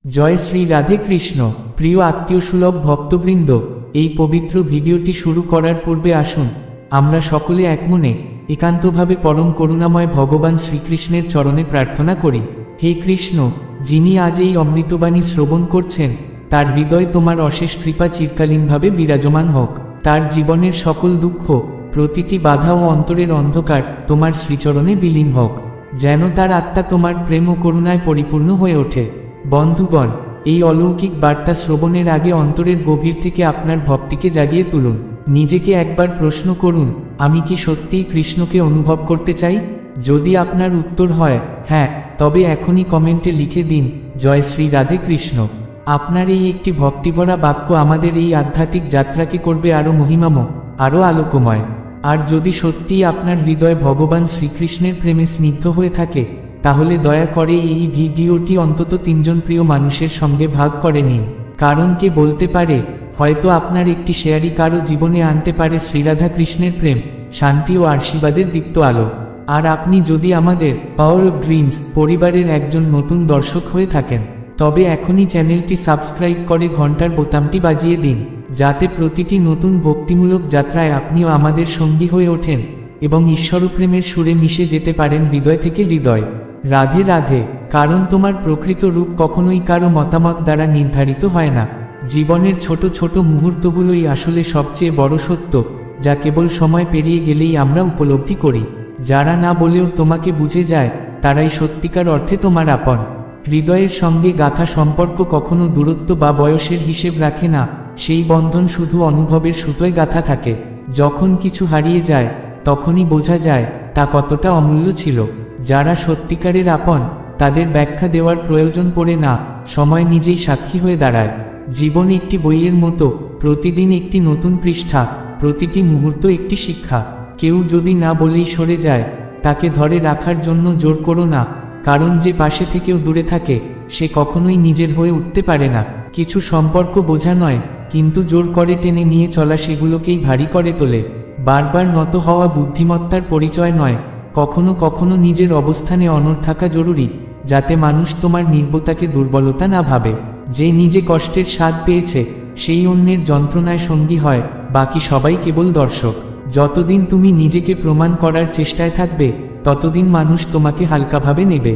জয় শ্রী রাধে কৃষ্ণ। প্রিয় আত্মীয় সুলভ ভক্তবৃন্দ, এই পবিত্র ভিডিওটি শুরু করার পূর্বে আসুন আমরা সকলে একমনে একান্তভাবে পরম করুণাময় ভগবান শ্রীকৃষ্ণের চরণে প্রার্থনা করি। হে কৃষ্ণ, যিনি আজ এই অমৃতবাণী শ্রবণ করছেন, তার হৃদয় তোমার অশেষ কৃপা চিরকালীনভাবে বিরাজমান হোক। তার জীবনের সকল দুঃখ, প্রতিটি বাধা ও অন্তরের অন্ধকার তোমার শ্রীচরণে বিলীন হোক, যেন তার আত্মা তোমার প্রেম ও করুণায় পরিপূর্ণ হয়ে ওঠে। বন্ধুগণ, এই অলৌকিক বার্তা শ্রবণের আগে অন্তরের গভীর থেকে আপনার ভক্তিকে জাগিয়ে তুলুন। নিজেকে একবার প্রশ্ন করুন, আমি কি সত্যিই কৃষ্ণকে অনুভব করতে চাই? যদি আপনার উত্তর হয় হ্যাঁ, তবে এখনই কমেন্টে লিখে দিন জয় শ্রী রাধে কৃষ্ণ। আপনার এই একটি ভক্তিভরা বাক্য আমাদের এই আধ্যাত্মিক যাত্রাকে করবে আরও মহিমাময়, আরও আলোকময়। আর যদি সত্যিই আপনার হৃদয় ভগবান শ্রীকৃষ্ণের প্রেমে স্নিগ্ধ হয়ে থাকে, তাহলে দয়া করে এই ভিডিওটি অন্তত 3 জন প্রিয় মানুষের সঙ্গে ভাগ করে নিন। কারণ কে বলতে পারে, হয়তো আপনার একটি শেয়ারই কারো জীবনে আনতে পারে শ্রীরাধা কৃষ্ণের প্রেম, শান্তি ও আশীর্বাদের দীপ্ত আলো। আর আপনি যদি আমাদের পাওয়ার অফ ড্রিমস পরিবারের একজন নতুন দর্শক হয়ে থাকেন, তবে এখনই চ্যানেলটি সাবস্ক্রাইব করে ঘন্টার বোতামটি বাজিয়ে দিন, যাতে প্রতিটি নতুন ভক্তিমূলক যাত্রায় আপনিও আমাদের সঙ্গী হয়ে ওঠেন এবং ঈশ্বরপ্রেমের সুরে মিশে যেতে পারেন হৃদয় থেকে হৃদয়। রাধে রাধে। কারণ তোমার প্রকৃত রূপ কখনোই কারো মতামত দ্বারা নির্ধারিত হয় না। জীবনের ছোট ছোট মুহূর্তগুলোই আসলে সবচেয়ে বড় সত্য, যা কেবল সময় পেরিয়ে গেলেই আমরা উপলব্ধি করি। যারা না বলেও তোমাকে বুঝে যায়, তারাই সত্যিকার অর্থে তোমার আপন। হৃদয়ের সঙ্গে গাঁথা সম্পর্ক কখনো দূরত্ব বা বয়সের হিসেব রাখে না, সেই বন্ধন শুধু অনুভবের সুতোয় গাঁথা থাকে। যখন কিছু হারিয়ে যায়, তখনই বোঝা যায় তা কতটা অমূল্য ছিল। যারা সত্যিকারের আপন, তাদের ব্যাখ্যা দেওয়ার প্রয়োজন পড়ে না, সময় নিজেই সাক্ষী হয়ে দাঁড়ায়। জীবন একটি বইয়ের মতো, প্রতিদিন একটি নতুন পৃষ্ঠা, প্রতিটি মুহূর্ত একটি শিক্ষা। কেউ যদি না বলেই সরে যায়, তাকে ধরে রাখার জন্য জোর করো না, কারণ যে পাশে থেকেও দূরে থাকে, সে কখনোই নিজের হয়ে উঠতে পারে না। কিছু সম্পর্ক বোঝা নয়, কিন্তু জোর করে টেনে নিয়ে চলা সেগুলোকেই ভারী করে তোলে। বারবার নত হওয়া বুদ্ধিমত্তার পরিচয় নয়, কখনো কখনো নিজের অবস্থানে অনড় থাকা জরুরি, যাতে মানুষ তোমার নির্বতাকে দুর্বলতা না ভাবে। যে নিজে কষ্টের স্বাদ পেয়েছে, সেই অন্যের যন্ত্রণায় সঙ্গী হয়, বাকি সবাই কেবল দর্শক। যতদিন তুমি নিজেকে প্রমাণ করার চেষ্টায় থাকবে, ততদিন মানুষ তোমাকে হালকাভাবে নেবে।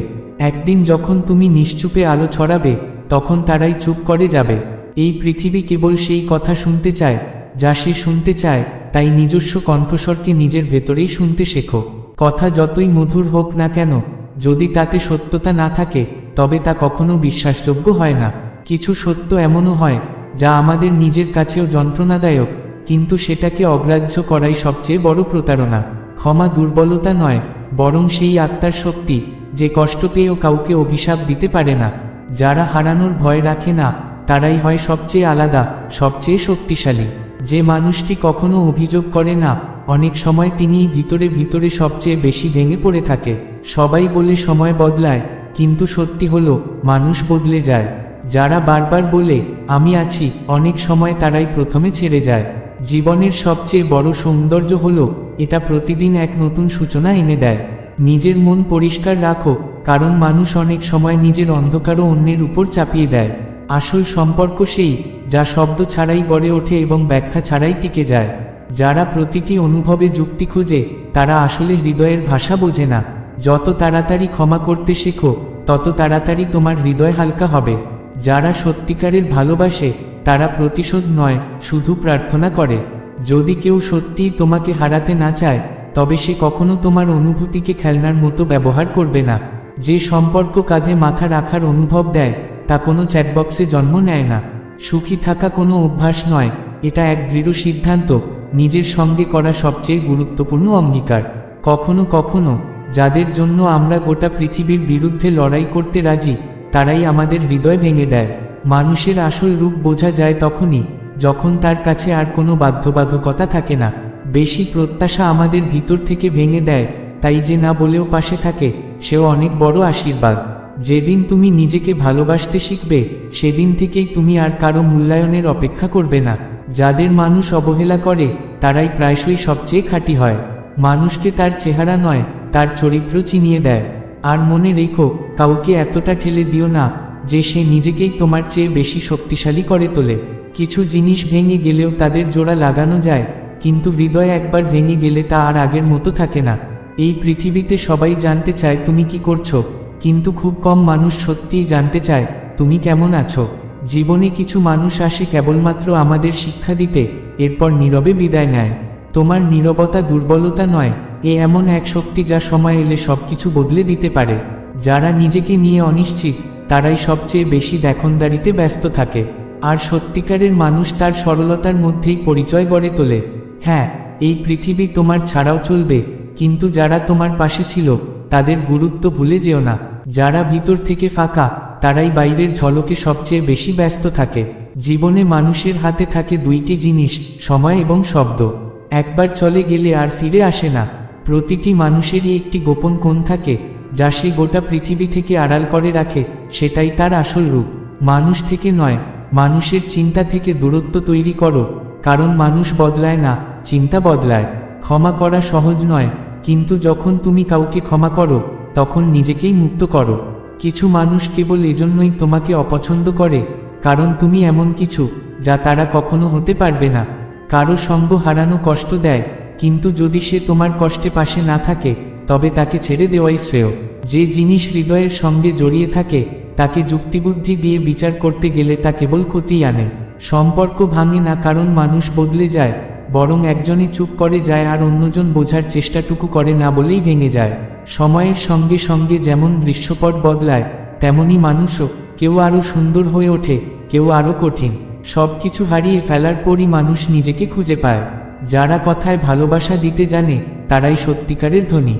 একদিন যখন তুমি নিশ্চুপে আলো ছড়াবে, তখন তারাই চুপ করে যাবে। এই পৃথিবী কেবল সেই কথা শুনতে চায় যা সে শুনতে চায়, তাই নিজস্ব কণ্ঠস্বরকে নিজের ভেতরেই শুনতে শেখো। কথা যতই মধুর হোক না কেন, যদি তাতে সত্যতা না থাকে, তবে তা কখনো বিশ্বাসযোগ্য হয় না। কিছু সত্য এমনও হয় যা আমাদের নিজের কাছেও যন্ত্রণাদায়ক, কিন্তু সেটাকে অগ্রাহ্য করাই সবচেয়ে বড় প্রতারণা। ক্ষমা দুর্বলতা নয়, বরং সেই আত্মার শক্তি, যে কষ্ট পেয়েও কাউকে অভিশাপ দিতে পারে না। যারা হারানোর ভয় রাখে না, তারাই হয় সবচেয়ে আলাদা, সবচেয়ে শক্তিশালী। যে মানুষটি কখনো অভিযোগ করে না, অনেক সময় তিনিই ভিতরে ভিতরে সবচেয়ে বেশি ভেঙে পড়ে থাকে। সবাই বলে সময় বদলায়, কিন্তু সত্যি হলো মানুষ বদলে যায়। যারা বারবার বলে আমি আছি, অনেক সময় তারাই প্রথমে ছেড়ে যায়। জীবনের সবচেয়ে বড় সৌন্দর্য হলো এটা প্রতিদিন এক নতুন সূচনা এনে দেয়। নিজের মন পরিষ্কার রাখো, কারণ মানুষ অনেক সময় নিজের অন্ধকারও অন্যের উপর চাপিয়ে দেয়। আসল সম্পর্ক সেই, যা শব্দ ছাড়াই গড়ে ওঠে এবং ব্যাখ্যা ছাড়াই টিকে যায়। যারা প্রতিটি অনুভবে যুক্তি খোঁজে, তারা আসলে হৃদয়ের ভাষা বোঝে না। যত তাড়াতাড়ি ক্ষমা করতে শেখো, তত তাড়াতাড়ি তোমার হৃদয় হালকা হবে। যারা সত্যিকারের ভালোবাসে, তারা প্রতিশোধ নয়, শুধু প্রার্থনা করে। যদি কেউ সত্যিই তোমাকে হারাতে না চায়, তবে সে কখনো তোমার অনুভূতিকে খেলনার মতো ব্যবহার করবে না। যে সম্পর্ক কাঁধে মাথা রাখার অনুভব দেয়, তা কোনো চ্যাটবক্সে জন্ম নেয় না। সুখী থাকা কোনো অভ্যাস নয়, এটা এক দৃঢ় সিদ্ধান্ত, নিজের সঙ্গে করা সবচেয়ে গুরুত্বপূর্ণ অঙ্গীকার। কখনো কখনো যাদের জন্য আমরা গোটা পৃথিবীর বিরুদ্ধে লড়াই করতে রাজি, তারাই আমাদের হৃদয় ভেঙে দেয়। মানুষের আসল রূপ বোঝা যায় তখনই, যখন তার কাছে আর কোনো বাধ্যবাধকতা থাকে না। বেশি প্রত্যাশা আমাদের ভিতর থেকে ভেঙে দেয়, তাই যে না বলেও পাশে থাকে, সেও অনেক বড় আশীর্বাদ। যেদিন তুমি নিজেকে ভালোবাসতে শিখবে, সেদিন থেকেই তুমি আর কারো মূল্যায়নের অপেক্ষা করবে না। যাদের মানুষ অবহেলা করে, তারাই প্রায়শই সবচেয়ে খাঁটি হয়। মানুষকে তার চেহারা নয়, তার চরিত্র চিনিয়ে দেয়। আর মনে রেখো, কাউকে এতটা ঠেলে দিও না যে সে নিজেকেই তোমার চেয়ে বেশি শক্তিশালী করে তোলে। কিছু জিনিস ভেঙে গেলেও তাদের জোড়া লাগানো যায়, কিন্তু হৃদয় একবার ভেঙে গেলে তা আর আগের মতো থাকে না। এই পৃথিবীতে সবাই জানতে চায় তুমি কি করছো, কিন্তু খুব কম মানুষ সত্যিই জানতে চায় তুমি কেমন আছো। জীবনে কিছু মানুষ আসে কেবলমাত্র আমাদের শিক্ষা দিতে, এরপর নীরবে বিদায় নেয়। তোমার নীরবতা দুর্বলতা নয়, এমন এক শক্তি যা সময় এলে সবকিছু বদলে দিতে পারে। যারা নিজেকে নিয়ে অনিশ্চিত তারাই সবচেয়ে বেশি দেখনদারিতে ব্যস্ত থাকে, আর সত্যিকারের মানুষ তার সরলতার মধ্যেই পরিচয় গড়ে তোলে। হ্যাঁ, এই পৃথিবী তোমার ছাড়াও চলবে, কিন্তু যারা তোমার পাশে ছিল তাদের গুরুত্ব ভুলে যেও না। যারা ভিতর থেকে ফাঁকা তারাই বাইরের ঝলকে সবচেয়ে বেশি ব্যস্ত থাকে। জীবনে মানুষের হাতে থাকে দুইটি জিনিস, সময় এবং শব্দ। একবার চলে গেলে আর ফিরে আসে না। প্রতিটি মানুষেরই একটি গোপন কোণ থাকে যা সে গোটা পৃথিবী থেকে আড়াল করে রাখে, সেটাই তার আসল রূপ। মানুষ থেকে নয়, মানুষের চিন্তা থেকে দূরত্ব তৈরি করো, কারণ মানুষ বদলায় না, চিন্তা বদলায়। ক্ষমা করা সহজ নয়, কিন্তু যখন তুমি কাউকে ক্ষমা করো তখন নিজেকেই মুক্ত করো। কিছু মানুষ কেবল এজন্যই তোমাকে অপছন্দ করে কারণ তুমি এমন কিছু যা তারা কখনো হতে পারবে না। কারো সঙ্গ হারানো কষ্ট দেয়, কিন্তু যদি সে তোমার কষ্টে পাশে না থাকে তবে তাকে ছেড়ে দেওয়াই শ্রেয়। যে জিনিস হৃদয়ের সঙ্গে জড়িয়ে থাকে তাকে যুক্তিবুদ্ধি দিয়ে বিচার করতে গেলে তা কেবল ক্ষতি আনে। সম্পর্ক ভাঙে না কারণ মানুষ বদলে যায়, বরং একজনই চুপ করে যায় আর অন্যজন বোঝার চেষ্টাটুকু করে না বলেই ভেঙে যায়। সময়ের সঙ্গে সঙ্গে যেমন দৃশ্যপট বদলায়, তেমনি মানুষও, কেউ আরও সুন্দর হয়ে ওঠে, কেউ আরও কঠিন। সব কিছু হারিয়ে ফেলার পরই মানুষ নিজেকে খুঁজে পায়। যারা কথায় ভালোবাসা দিতে জানে তারাই সত্যিকারের ধনী।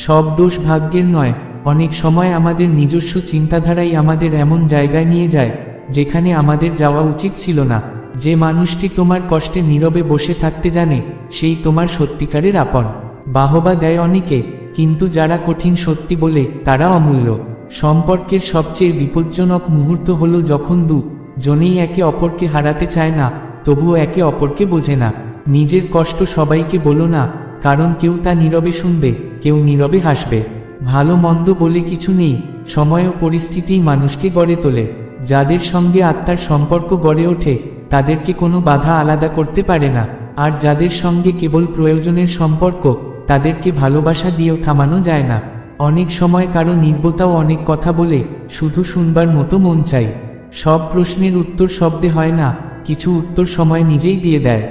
সব দোষ ভাগ্যের নয়, অনেক সময় আমাদের নিজস্ব চিন্তাধারাই আমাদের এমন জায়গায় নিয়ে যায় যেখানে আমাদের যাওয়া উচিত ছিল না। যে মানুষটি তোমার কষ্টে নীরবে বসে থাকতে জানে সেই তোমার সত্যিকারের আপন। বাহবা দেয় অনেকে, কিন্তু যারা কঠিন সত্যি বলে তারা অমূল্য। সম্পর্কের সবচেয়ে বিপজ্জনক মুহূর্ত হলো যখন জনেই একে অপরকে হারাতে চায় না, তবুও একে অপরকে বোঝে না। নিজের কষ্ট সবাইকে বলো না, কারণ কেউ তা নীরবে শুনবে, কেউ নীরবে হাসবে। ভালো মন্দ বলে কিছু নেই, সময় ও পরিস্থিতিই মানুষকে গড়ে তোলে। যাদের সঙ্গে আত্মার সম্পর্ক গড়ে ওঠে তাদেরকে কোনো বাধা আলাদা করতে পারে না, আর যাদের সঙ্গে কেবল প্রয়োজনের সম্পর্ক তাদেরকে ভালোবাসা দিয়েও থামানো যায় না। অনেক সময় কারো নির্বতাও অনেক কথা বলে, শুধু শুনবার মতো মন চাই। সব প্রশ্নের উত্তর শব্দে হয় না, কিছু উত্তর সময় নিজেই দিয়ে দেয়।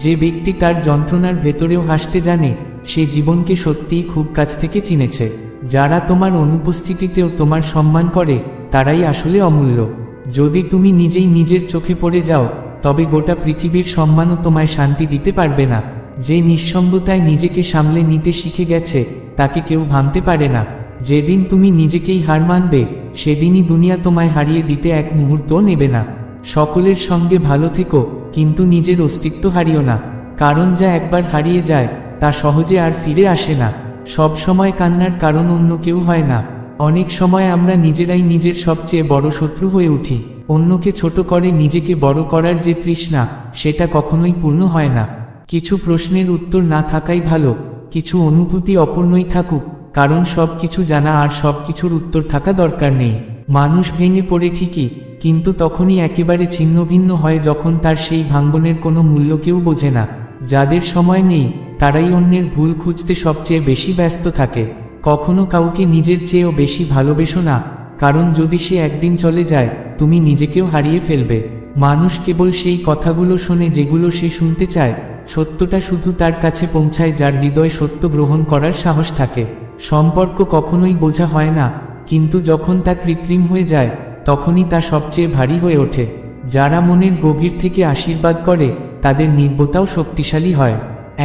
যে ব্যক্তি তার যন্ত্রণার ভেতরেও হাসতে জানে সে জীবনকে সত্যিই খুব কাছ থেকে চিনেছে। যারা তোমার অনুপস্থিতিতেও তোমার সম্মান করে তারাই আসলে অমূল্য। যদি তুমি নিজেই নিজের চোখে পড়ে যাও তবে গোটা পৃথিবীর সম্মানও তোমায় শান্তি দিতে পারবে না। যে নিঃসঙ্গতায় নিজেকে সামলে নিতে শিখে গেছে তাকে কেউ ভাঙতে পারে না। যেদিন তুমি নিজেকেই হার মানবে সেদিনই দুনিয়া তোমায় হারিয়ে দিতে এক মুহূর্তও নেবে না। সকলের সঙ্গে ভালো থেকো, কিন্তু নিজের অস্তিত্ব হারিও না, কারণ যা একবার হারিয়ে যায় তা সহজে আর ফিরে আসে না। সব সময় কান্নার কারণ অন্য কেউ হয় না। অনেক সময় আমরা নিজেরাই নিজের সবচেয়ে বড় শত্রু হয়ে উঠি। অন্যকে ছোট করে নিজেকে বড় করার যে তৃষ্ণা, সেটা কখনোই পূর্ণ হয় না। কিছু প্রশ্নের উত্তর না থাকাই ভালো, কিছু অনুভূতি অপূর্ণই থাকুক, কারণ সব কিছু জানা আর সব কিছুর উত্তর থাকা দরকার নেই। মানুষ ভেঙে পড়ে ঠিকই, কিন্তু তখনই একেবারে ছিন্ন ভিন্ন হয় যখন তার সেই ভাঙ্গনের কোনো মূল্য কেউ বোঝে না। যাদের সময় নেই তারাই অন্যের ভুল খুঁজতে সবচেয়ে বেশি ব্যস্ত থাকে। কখনো কাউকে নিজের চেয়েও বেশি ভালোবেসো না, কারণ যদি সে একদিন চলে যায় তুমি নিজেকেও হারিয়ে ফেলবে। মানুষ কেবল সেই কথাগুলো শোনে যেগুলো সে শুনতে চায়। সত্যটা শুধু তার কাছে পৌঁছায় যার হৃদয় সত্য গ্রহণ করার সাহস থাকে। সম্পর্ক কখনোই বোঝা হয় না, কিন্তু যখন তা কৃত্রিম হয়ে যায় তখনই তা সবচেয়ে ভারী হয়ে ওঠে। যারা মনের গভীর থেকে আশীর্বাদ করে তাদের নির্বতাও শক্তিশালী হয়।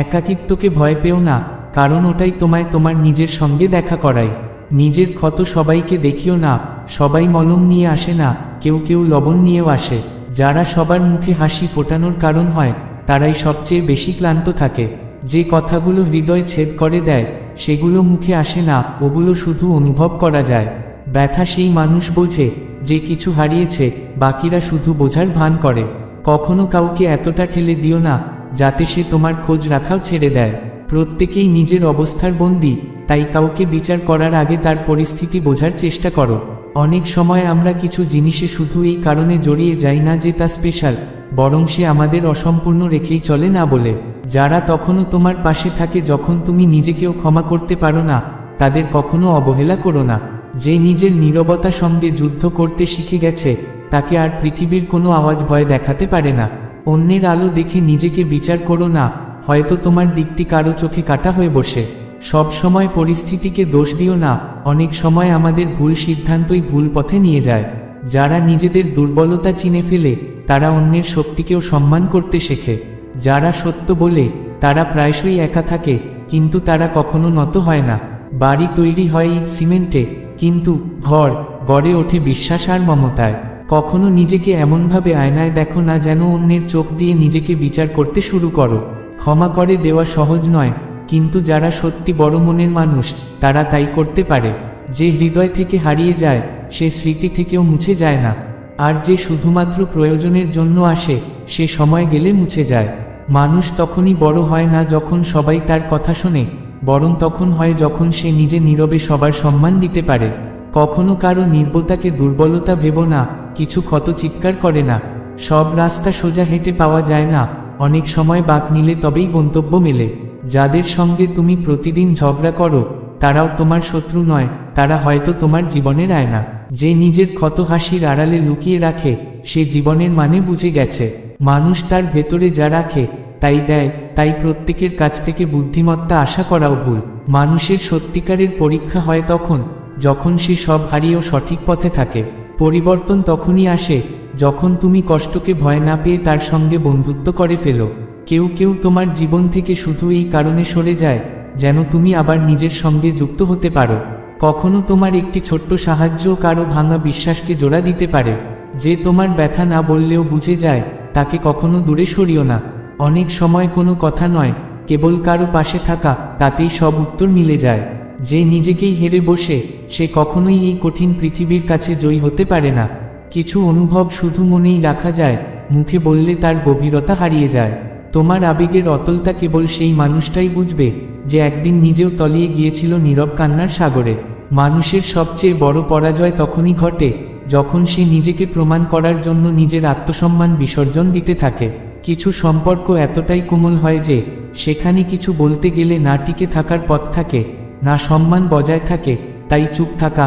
একাকিত্বকে ভয় পেও না, কারণ ওটাই তোমায় তোমার নিজের সঙ্গে দেখা করায়। নিজের ক্ষত সবাইকে দেখিও না, সবাই মলম নিয়ে আসে না, কেউ কেউ লবণ নিয়েও আসে। যারা সবার মুখে হাসি ফোটানোর কারণ হয় তারাই সবচেয়ে বেশি ক্লান্ত থাকে। যে কথাগুলো হৃদয় ছেদ করে দেয় সেগুলো মুখে আসে না, ওগুলো শুধু অনুভব করা যায়। ব্যথা সেই মানুষ বোঝে যে কিছু হারিয়েছে, বাকিরা শুধু বোঝার ভান করে। কখনো কাউকে এতটা ঠেলে দিও না যাতে সে তোমার খোঁজ রাখাও ছেড়ে দেয়। প্রত্যেকেই নিজের অবস্থার বন্দী, তাই কাউকে বিচার করার আগে তার পরিস্থিতি বোঝার চেষ্টা করো। অনেক সময় আমরা কিছু জিনিসে শুধু এই কারণে জড়িয়ে যাই না যে তা স্পেশাল, বরং সে আমাদের অসম্পূর্ণ রেখেই চলে না বলে। যারা তখনও তোমার পাশে থাকে যখন তুমি নিজেকেও ক্ষমা করতে পারো না, তাদের কখনো অবহেলা করো না। যে নিজের নীরবতা সঙ্গে যুদ্ধ করতে শিখে গেছে, তাকে আর পৃথিবীর কোনো আওয়াজ ভয় দেখাতে পারে না। অন্যের আলো দেখে নিজেকে বিচার করো না, হয়তো তোমার দিকটি কারো চোখে কাটা হয়ে বসে। সব সময় পরিস্থিতিকে দোষ দিও না, অনেক সময় আমাদের ভুল সিদ্ধান্তই ভুল পথে নিয়ে যায়। যারা নিজেদের দুর্বলতা চিনে ফেলে, তারা অন্যের শক্তিকেও সম্মান করতে শেখে। যারা সত্য বলে, তারা প্রায়শই একা থাকে, কিন্তু তারা কখনো নত হয় না। বাড়ি তৈরি হয় ইট সিমেন্টে, কিন্তু ঘর গড়ে ওঠে বিশ্বাস আর মমতায়। কখনো নিজেকে এমনভাবে আয়নায় দেখো না যেন অন্যের চোখ দিয়ে নিজেকে বিচার করতে শুরু করো। ক্ষমা করে দেওয়া সহজ নয়, কিন্তু যারা সত্যি বড় মনের মানুষ, তারা তাই করতে পারে। যে হৃদয় থেকে হারিয়ে যায়, সে স্মৃতি থেকেও মুছে যায় না। আর যে শুধুমাত্র প্রয়োজনের জন্য আসে, সে সময় গেলে মুছে যায়। মানুষ তখনই বড় হয় না যখন সবাই তার কথা শোনে, বরং তখন হয় যখন সে নিজে নীরবে সবার সম্মান দিতে পারে। কখনো কারো নির্বতাকে দুর্বলতা ভেবো না, কিছু ক্ষত চিৎকার করে না। সব রাস্তা সোজা হেঁটে পাওয়া যায় না, অনেক সময় বাঁক নিলে তবেই গন্তব্য মেলে। যাদের সঙ্গে তুমি প্রতিদিন ঝগড়া করো, তারাও তোমার শত্রু নয়, তারা হয়তো তোমার জীবনের আয়না। যে নিজের ক্ষত হাসির আড়ালে লুকিয়ে রাখে, সে জীবনের মানে বুঝে গেছে। মানুষ তার ভেতরে যা রাখে তাই দেয়, তাই প্রত্যেকের কাছ থেকে বুদ্ধিমত্তা আশা করাও ভুল। মানুষের সত্যিকারের পরীক্ষা হয় তখন, যখন সে সব হারিয়েও সঠিক পথে থাকে। পরিবর্তন তখনই আসে, যখন তুমি কষ্টকে ভয় না পেয়ে তার সঙ্গে বন্ধুত্ব করে ফেলো। কেউ কেউ তোমার জীবন থেকে শুধু এই কারণে সরে যায়, যেন তুমি আবার নিজের সঙ্গে যুক্ত হতে পারো। কখনো তোমার একটি ছোট্ট সাহায্য কারো ভাঙা বিশ্বাসকে জোড়া দিতে পারে। যে তোমার ব্যথা না বললেও বুঝে যায়, তাকে কখনো দূরে সরিও না। অনেক সময় কোনো কথা নয়, কেবল কারো পাশে থাকা, তাতেই সব উত্তর মিলে যায়। যে নিজেকেই হেরে বসে, সে কখনোই এই কঠিন পৃথিবীর কাছে জয়ী হতে পারে না। কিছু অনুভব শুধু মনেই রাখা যায়, মুখে বললে তার গভীরতা হারিয়ে যায়। তোমার আবেগের অতলতা কেবল সেই মানুষটাই বুঝবে, যে একদিন নিজেও তলিয়ে গিয়েছিল নীরব কান্নার সাগরে। মানুষের সবচেয়ে বড় পরাজয় তখনই ঘটে, যখন সে নিজেকে প্রমাণ করার জন্য নিজের আত্মসম্মান বিসর্জন দিতে থাকে। কিছু সম্পর্ক এতটাই কোমল হয় যে, সেখানে কিছু বলতে গেলে না টিকে থাকার পথ থাকে, না সম্মান বজায় থাকে। তাই চুপ থাকা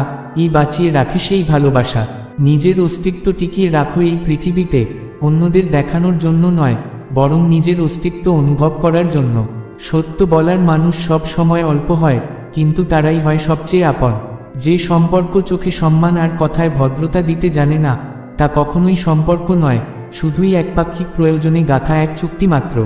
বাঁচিয়ে রাখে সেই ভালোবাসা। নিজের অস্তিত্ব টিকিয়ে রাখো এই পৃথিবীতে, অন্যদের দেখানোর জন্য নয়, বরং নিজের অস্তিত্ব অনুভব করার জন্য। সত্য বলার মানুষ সব সময় অল্প হয়, কিন্তু তারাই হয় সবচেয়ে আপন। যে সম্পর্ক চোখে সম্মান আর কথায় ভদ্রতা দিতে জানে না, তা কখনোই সম্পর্ক নয়, শুধুই একপাক্ষিক প্রয়োজনে গাঁথা এক চুক্তি মাত্র।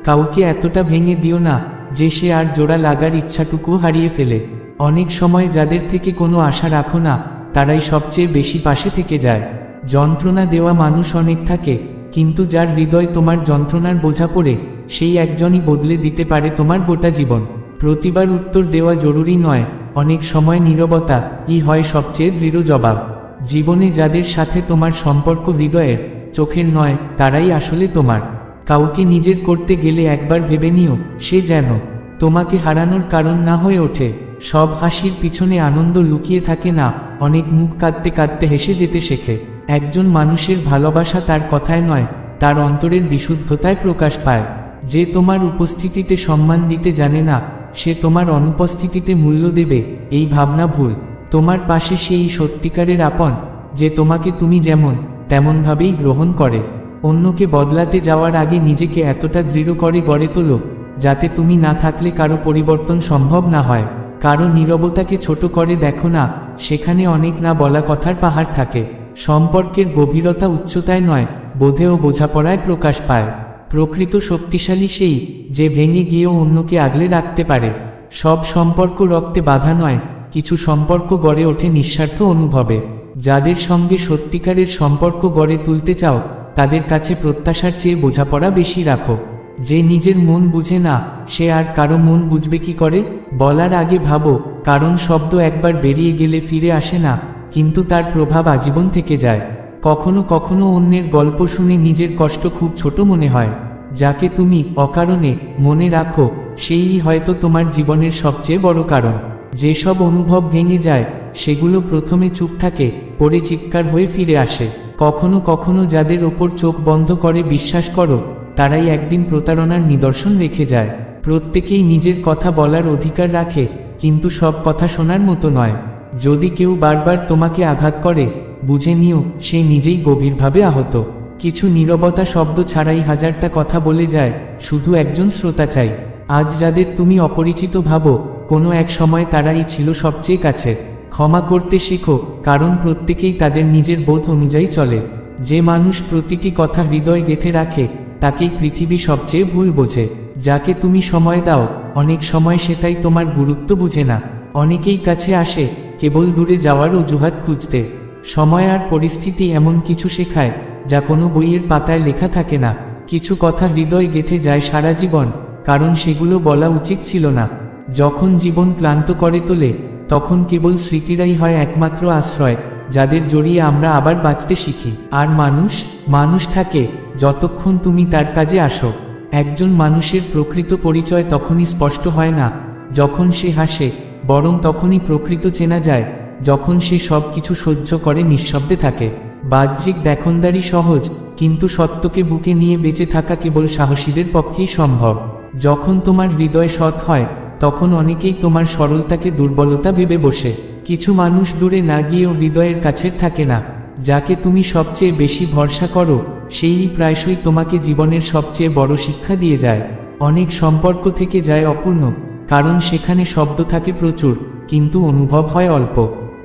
কাউকে এতটা ভেঙে দিও না, যে সে আর জোড়া লাগার ইচ্ছাটুকুও হারিয়ে ফেলে। অনেক সময় যাদের থেকে কোনো আশা রাখো না, তারাই সবচেয়ে বেশি পাশে থেকে যায়। যন্ত্রণা দেওয়া মানুষ অনেক থাকে, কিন্তু যার হৃদয় তোমার যন্ত্রণার বোঝা পড়ে, সেই একজনই বদলে দিতে পারে তোমার গোটা জীবন। প্রতিবার উত্তর দেওয়া জরুরি নয়, অনেক সময় নীরবতা হয় সবচেয়ে দৃঢ় জবাব। জীবনে যাদের সাথে তোমার সম্পর্ক হৃদয়ের, চোখের নয়, তারাই আসলে তোমার। কাউকে নিজের করতে গেলে একবার ভেবে নিও, সে যেন তোমাকে হারানোর কারণ না হয়ে ওঠে। সব হাসির পিছনে আনন্দ লুকিয়ে থাকে না, অনেক মুখ কাঁদতে কাঁদতে হেসে যেতে শেখে। একজন মানুষের ভালোবাসা তার কথায় নয়, তার অন্তরের বিশুদ্ধতায় প্রকাশ পায়। যে তোমার উপস্থিতিতে সম্মান দিতে জানে না, সে তোমার অনুপস্থিতিতে মূল্য দেবে, এই ভাবনা ভুল। তোমার পাশে সেই সত্যিকারের আপন, যে তোমাকে তুমি যেমন তেমনভাবেই গ্রহণ করে। অন্যকে বদলাতে যাওয়ার আগে নিজেকে এতটা দৃঢ় করে গড়ে তোলো, যাতে তুমি না থাকলে কারো পরিবর্তন সম্ভব না হয়। কারো নীরবতাকে ছোট করে দেখো না, সেখানে অনেক না বলা কথার পাহাড় থাকে। সম্পর্কের গভীরতা উচ্চতায় নয়, বোধে ও বোঝাপড়ায় প্রকাশ পায়। প্রকৃত শক্তিশালী সেই, যে ভেঙে গিয়েও অন্যকে আগলে রাখতে পারে। সব সম্পর্ক রক্তে বাঁধা নয়, কিছু সম্পর্ক গড়ে ওঠে নিঃস্বার্থ অনুভবে। যাদের সঙ্গে সত্যিকারের সম্পর্ক গড়ে তুলতে চাও, তাদের কাছে প্রত্যাশার চেয়ে বোঝাপড়া বেশি রাখো। যে নিজের মন বুঝে না, সে আর কারো মন বুঝবে কি করে? বলার আগে ভাবো, কারণ শব্দ একবার বেরিয়ে গেলে ফিরে আসে না, কিন্তু তার প্রভাব আজীবন থেকে যায়। কখনো কখনো অন্যের গল্প শুনে নিজের কষ্ট খুব ছোট মনে হয়। যাকে তুমি অকারণে মনে রাখো, সেই হয়তো তোমার জীবনের সবচেয়ে বড় কারণ। যেসব অনুভব ভেঙে যায়, সেগুলো প্রথমে চুপ থাকে, পরে চিৎকার হয়ে ফিরে আসে। কখনো কখনো যাদের ওপর চোখ বন্ধ করে বিশ্বাস করো, তারাই একদিন প্রতারণার নিদর্শন রেখে যায়। প্রত্যেকেই নিজের কথা বলার অধিকার রাখে, কিন্তু সব কথা শোনার মতো নয়। যদি কেউ বারবার তোমাকে আঘাত করে, বুঝে নিও সে নিজেই গভীরভাবে আহত। কিছু নীরবতা শব্দ ছাড়াই হাজারটা কথা বলে যায়, শুধু একজন শ্রোতা চাই। আজ যাদের তুমি অপরিচিত ভাবো, কোনো এক সময় তারাই ছিল সবচেয়ে কাছে। ক্ষমা করতে শেখো, কারণ প্রত্যেকেই তাদের নিজের বোধ অনুযায়ী চলে। যে মানুষ প্রতিটি কথা হৃদয় গেঁথে রাখে, তাকেই পৃথিবী সবচেয়ে ভুল বোঝে। যাকে তুমি সময় দাও, অনেক সময় সেটাই তোমার গুরুত্ব বুঝে না। অনেকেই কাছে আসে কেবল দূরে যাওয়ার অজুহাত খুঁজতে। সময় আর পরিস্থিতি এমন কিছু শেখায়, যা কোনো বইয়ের পাতায় লেখা থাকে না। কিছু কথা হৃদয় গেঁথে যায় সারা জীবন, কারণ সেগুলো বলা উচিত ছিল না। যখন জীবন ক্লান্ত করে তোলে, তখন কেবল স্মৃতিরাই হয় একমাত্র আশ্রয়, যাদের জড়িয়ে আমরা আবার বাঁচতে শিখি। আর মানুষ থাকে যতক্ষণ তুমি তার কাজে আসো। একজন মানুষের প্রকৃত পরিচয় তখনই স্পষ্ট হয় না যখন সে হাসে, বরং তখনই প্রকৃত চেনা যায় যখন সে সব কিছু সহ্য করে নিঃশব্দে থাকে। বাহ্যিক দেখনদারি সহজ, কিন্তু সত্যকে বুকে নিয়ে বেঁচে থাকা কেবল সাহসীদের পক্ষেই সম্ভব। যখন তোমার হৃদয় সৎ হয়, তখন অনেকেই তোমার সরলতাকে দুর্বলতা ভেবে বসে। কিছু মানুষ দূরে না গিয়েও হৃদয়ের কাছের থাকে না। যাকে তুমি সবচেয়ে বেশি ভরসা করো, সেই প্রায়শই তোমাকে জীবনের সবচেয়ে বড় শিক্ষা দিয়ে যায়। অনেক সম্পর্ক থেকে যায় অপূর্ণ, কারণ সেখানে শব্দ থাকে প্রচুর, কিন্তু অনুভব হয় অল্প।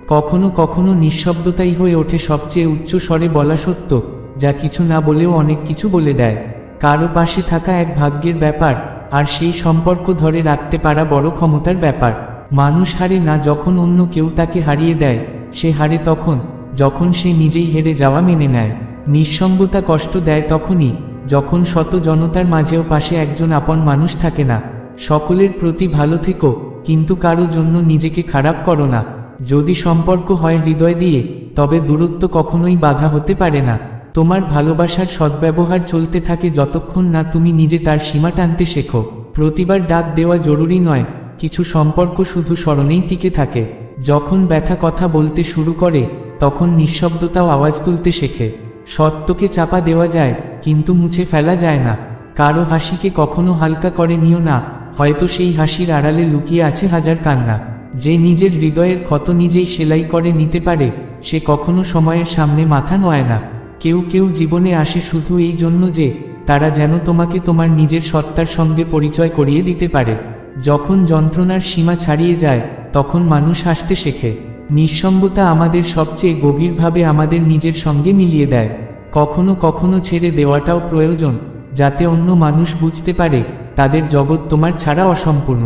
কখনো কখনো নিঃশব্দতাই হয়ে ওঠে সবচেয়ে উচ্চ স্বরে বলা সত্য, যা কিছু না বলেও অনেক কিছু বলে দেয়। কারো পাশে থাকা এক ভাগ্যের ব্যাপার, আর সেই সম্পর্ক ধরে রাখতে পারা বড় ক্ষমতার ব্যাপার। মানুষ হারে না যখন অন্য কেউ তাকে হারিয়ে দেয়, সে হারে তখন যখন সে নিজেই হেরে যাওয়া মেনে নেয়। নিঃসঙ্গতা কষ্ট দেয় তখনই যখন শত জনতার মাঝেও পাশে একজন আপন মানুষ থাকে না। সকলের প্রতি ভালো থেকো, কিন্তু কারো জন্য নিজেকে খারাপ করো না। যদি সম্পর্ক হয় হৃদয় দিয়ে, তবে দূরত্ব কখনোই বাধা হতে পারে না। তোমার ভালোবাসার সদ্ব্যবহার চলতে থাকে যতক্ষণ না তুমি নিজে তার সীমা টানতে শেখো। প্রতিবার ডাক দেওয়া জরুরি নয়, কিছু সম্পর্ক শুধু স্মরণেই টিকে থাকে। যখন ব্যথা কথা বলতে শুরু করে, তখন নিঃশব্দতাও আওয়াজ তুলতে শেখে। সত্যকে চাপা দেওয়া যায়, কিন্তু মুছে ফেলা যায় না। কারো হাসিকে কখনো হালকা করে নিও না, হয়তো সেই হাসির আড়ালে লুকিয়ে আছে হাজার কান্না। যে নিজের হৃদয়ের ক্ষত নিজেই সেলাই করে নিতে পারে, সে কখনো সময়ের সামনে মাথা নোয় না। কেউ কেউ জীবনে আসে শুধু এই জন্য যে তারা যেন তোমাকে তোমার নিজের সত্তার সঙ্গে পরিচয় করিয়ে দিতে পারে। যখন যন্ত্রণার সীমা ছাড়িয়ে যায়, তখন মানুষ হাসতে শেখে। নিঃসঙ্গতা আমাদের সবচেয়ে গভীরভাবে আমাদের নিজের সঙ্গে মিলিয়ে দেয়। কখনো কখনো ছেড়ে দেওয়াটাও প্রয়োজন, যাতে অন্য মানুষ বুঝতে পারে তাদের জগৎ তোমার ছাড়া অসম্পূর্ণ।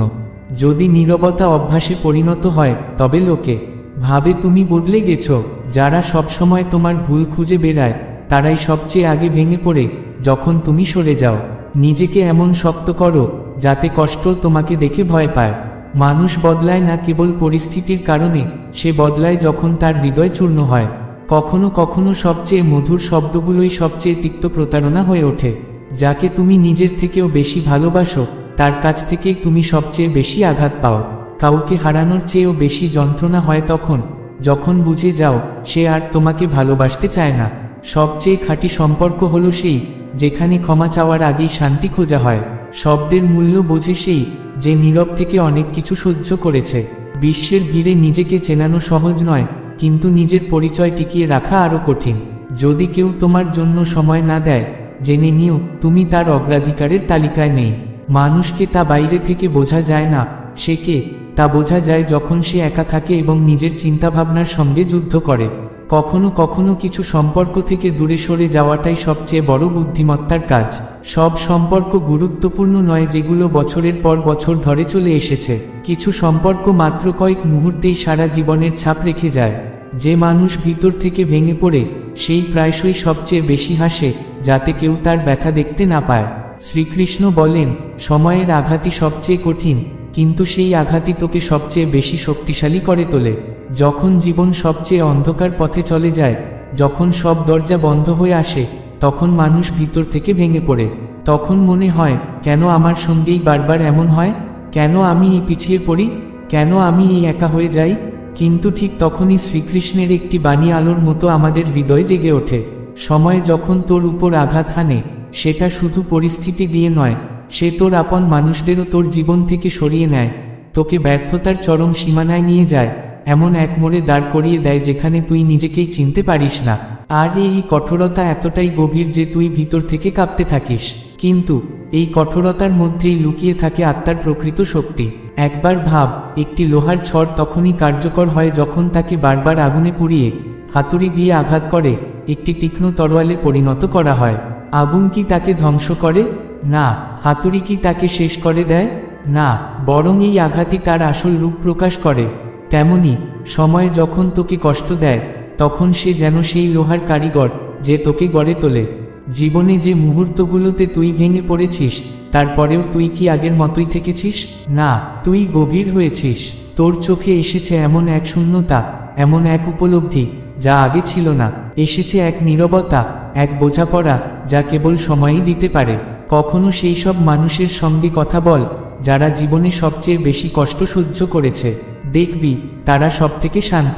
যদি নীরবতা অভ্যাসে পরিণত হয়, তবে লোকে ভাবে তুমি বদলে গেছো। যারা সবসময় তোমার ভুল খুঁজে বেড়ায়, তারাই সবচেয়ে আগে ভেঙে পড়ে যখন তুমি সরে যাও। নিজেকে এমন শক্ত করো যাতে কষ্ট তোমাকে দেখে ভয় পায়। মানুষ বদলায় না কেবল পরিস্থিতির কারণে, সে বদলায় যখন তার হৃদয় চূর্ণ হয়। কখনো কখনো সবচেয়ে মধুর শব্দগুলোই সবচেয়ে তিক্ত প্রতারণা হয়ে ওঠে। যাকে তুমি নিজের থেকেও বেশি ভালোবাসো, তার কাছ থেকেই তুমি সবচেয়ে বেশি আঘাত পাও। কাউকে হারানোর চেয়েও বেশি যন্ত্রণা হয় তখন যখন বুঝে যাও সে আর তোমাকে ভালোবাসতে চায় না। সবচেয়ে খাঁটি সম্পর্ক হলো সেই, যেখানে ক্ষমা চাওয়ার আগেই শান্তি খোঁজা হয়। শব্দের মূল্য বোঝে সেই, যে নীরব থেকে অনেক কিছু সহ্য করেছে। বিশ্বের ভিড়ে নিজেকে চেনানো সহজ নয়, কিন্তু নিজের পরিচয় টিকিয়ে রাখা আরও কঠিন। যদি কেউ তোমার জন্য সময় না দেয়, জেনে নিও তুমি তার অগ্রাধিকারের তালিকায় নেই। মানুষকে তা বাইরে থেকে বোঝা যায় না, সে কে তা বোঝা যায় যখন সে একা থাকে এবং নিজের চিন্তাভাবনার সঙ্গে যুদ্ধ করে। কখনো কখনো কিছু সম্পর্ক থেকে দূরে সরে যাওয়াটাই সবচেয়ে বড় বুদ্ধিমত্তার কাজ। সব সম্পর্ক গুরুত্বপূর্ণ নয় যেগুলো বছরের পর বছর ধরে চলে এসেছে। কিছু সম্পর্ক মাত্র কয়েক মুহূর্তেই সারা জীবনের ছাপ রেখে যায়। যে মানুষ ভিতর থেকে ভেঙে পড়ে, সেই প্রায়শই সবচেয়ে বেশি হাসে, যাতে কেউ তার ব্যথা দেখতে না পায়। শ্রীকৃষ্ণ বলেন, সময়ের আঘাতই সবচেয়ে কঠিন, কিন্তু সেই আঘাতই তোকে সবচেয়ে বেশি শক্তিশালী করে তোলে। যখন জীবন সবচেয়ে অন্ধকার পথে চলে যায়, যখন সব দরজা বন্ধ হয়ে আসে, তখন মানুষ ভিতর থেকে ভেঙে পড়ে। তখন মনে হয়, কেন আমার সঙ্গেই বারবার এমন হয়? কেন আমি পিছিয়ে পড়ি? কেন আমি একা হয়ে যাই? কিন্তু ঠিক তখনই শ্রীকৃষ্ণের একটি বাণী আলোর মতো আমাদের হৃদয় জেগে ওঠে। সময় যখন তোর উপর আঘাত হানে, সেটা শুধু পরিস্থিতি দিয়ে নয়, সে তোর আপন মানুষদেরও তোর জীবন থেকে সরিয়ে নেয়, তোকে ব্যর্থতার চরম সীমানায় নিয়ে যায়, এমন এক মোড়ে দাঁড় করিয়ে দেয় যেখানে তুই নিজেকেই চিনতে পারিস না। আর এই কঠোরতা এতটাই গভীর যে তুই ভিতর থেকে কাঁপতে থাকিস। কিন্তু এই কঠোরতার মধ্যেই লুকিয়ে থাকে আত্মার প্রকৃত শক্তি। একবার ভাব, একটি লোহার ছড় তখনই কার্যকর হয় যখন তাকে বারবার আগুনে পুড়িয়ে হাতুড়ি দিয়ে আঘাত করে একটি তীক্ষ্ণ তরোয়ালে পরিণত করা হয়। আগুন কি তাকে ধ্বংস করে? না। হাতুড়ি কি তাকে শেষ করে দেয়? না, বরং এই আঘাতই তার আসল রূপ প্রকাশ করে। তেমনি সময় যখন তোকে কষ্ট দেয়, তখন সে যেন সেই লোহার কারিগর যে তোকে গড়ে তোলে। জীবনে যে মুহূর্তগুলোতে তুই ভেঙে পড়েছিস, তারপরেও তুই কি আগের মতোই থেকেছিস? না, তুই গভীর হয়েছিস। তোর চোখে এসেছে এমন এক শূন্যতা, এমন এক উপলব্ধি যা আগে ছিল না। এসেছে এক নীরবতা, এক বোঝাপড়া যা কেবল সময়ই দিতে পারে। কখনো সেই সব মানুষের সঙ্গে কথা বল যারা জীবনে সবচেয়ে বেশি কষ্ট সহ্য করেছে। দেখবি তারা সবথেকে শান্ত,